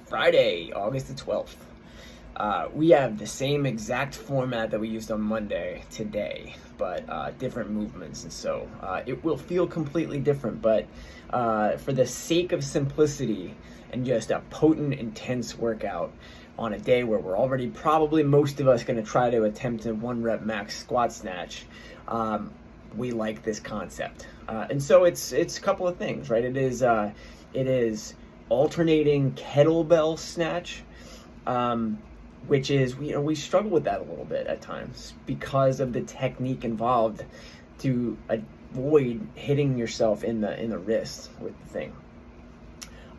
Friday, August the 12th. We have the same exact format that we used on Monday today, but different movements, and so it will feel completely different. But for the sake of simplicity and just a potent, intense workout on a day where we're already probably most of us going to try to attempt a 1 rep max squat snatch, we like this concept. And so it's a couple of things, right? It is alternating kettlebell snatch, which is, we struggle with that a little bit at times because of the technique involved to avoid hitting yourself in the wrist with the thing.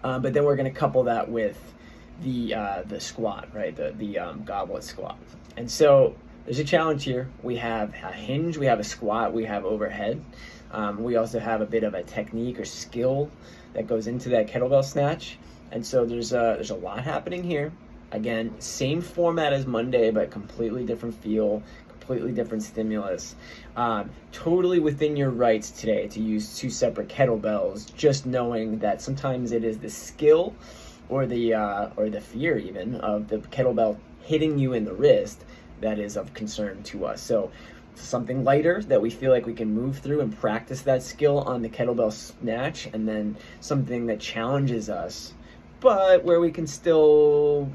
But then we're going to couple that with the squat, right? The goblet squat. And so there's a challenge here. We have a hinge, we have a squat, we have overhead. We also have a bit of a technique or skill that goes into that kettlebell snatch. And so there's a lot happening here. Again, same format as Monday, but completely different feel, completely different stimulus. Totally within your rights today to use 2 separate kettlebells, just knowing that sometimes it is the skill or the fear even of the kettlebell hitting you in the wrist that is of concern to us. So something lighter that we feel like we can move through and practice that skill on the kettlebell snatch, and then something that challenges us, but where we can still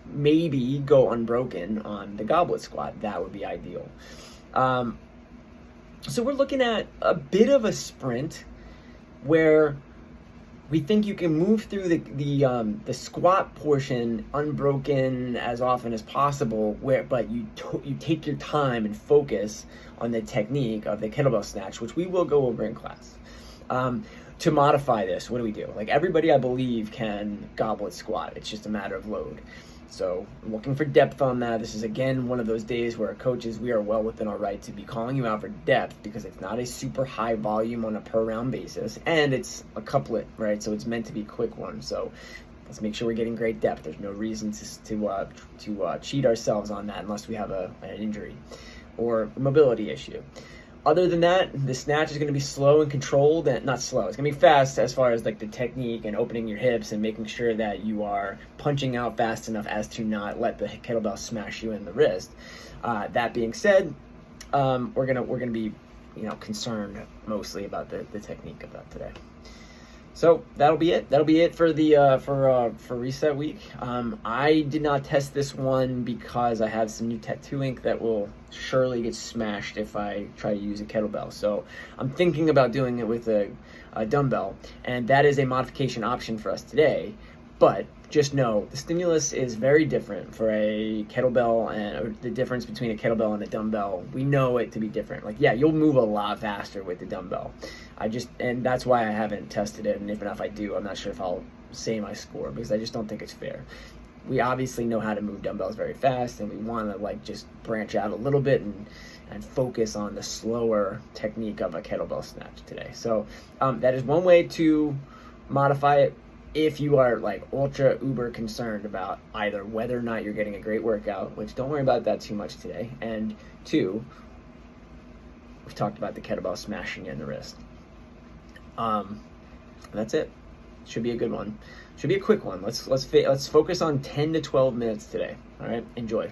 maybe go unbroken on the goblet squat. That would be ideal. So we're looking at a bit of a sprint where we think you can move through the squat portion unbroken as often as possible, but you take your time and focus on the technique of the kettlebell snatch, which we will go over in class. To modify this, what do we do? Like, everybody, I believe, can goblet squat. It's just a matter of load. So I'm looking for depth on that. This is, again, one of those days where coaches, we are well within our right to be calling you out for depth, because it's not a super high volume on a per round basis, and it's a couplet, right? So it's meant to be a quick one. So let's make sure we're getting great depth. There's no reason to cheat ourselves on that unless we have an injury or a mobility issue. Other than that, the snatch is going to be slow and controlled, and not slow. It's going to be fast as far as like the technique and opening your hips and making sure that you are punching out fast enough as to not let the kettlebell smash you in the wrist. That being said, we're gonna be concerned mostly about the technique of that today. So that'll be it. That'll be it for the for reset week. I did not test this one because I have some new tattoo ink that will surely get smashed if I try to use a kettlebell. So I'm thinking about doing it with a dumbbell, and that is a modification option for us today. But just know the stimulus is very different for a kettlebell, and the difference between a kettlebell and a dumbbell, we know it to be different. Like, yeah, you'll move a lot faster with the dumbbell. And that's why I haven't tested it. And if I do, I'm not sure if I'll say my score, because I just don't think it's fair. We obviously know how to move dumbbells very fast, and we want to just branch out a little bit and focus on the slower technique of a kettlebell snatch today. So that is one way to modify it. If you are ultra uber concerned about either whether or not you're getting a great workout, which don't worry about that too much today, and 2, we've talked about the kettlebell smashing you in the wrist. That's it. Should be a good one. Should be a quick one. Let's focus on 10 to 12 minutes today. All right, enjoy.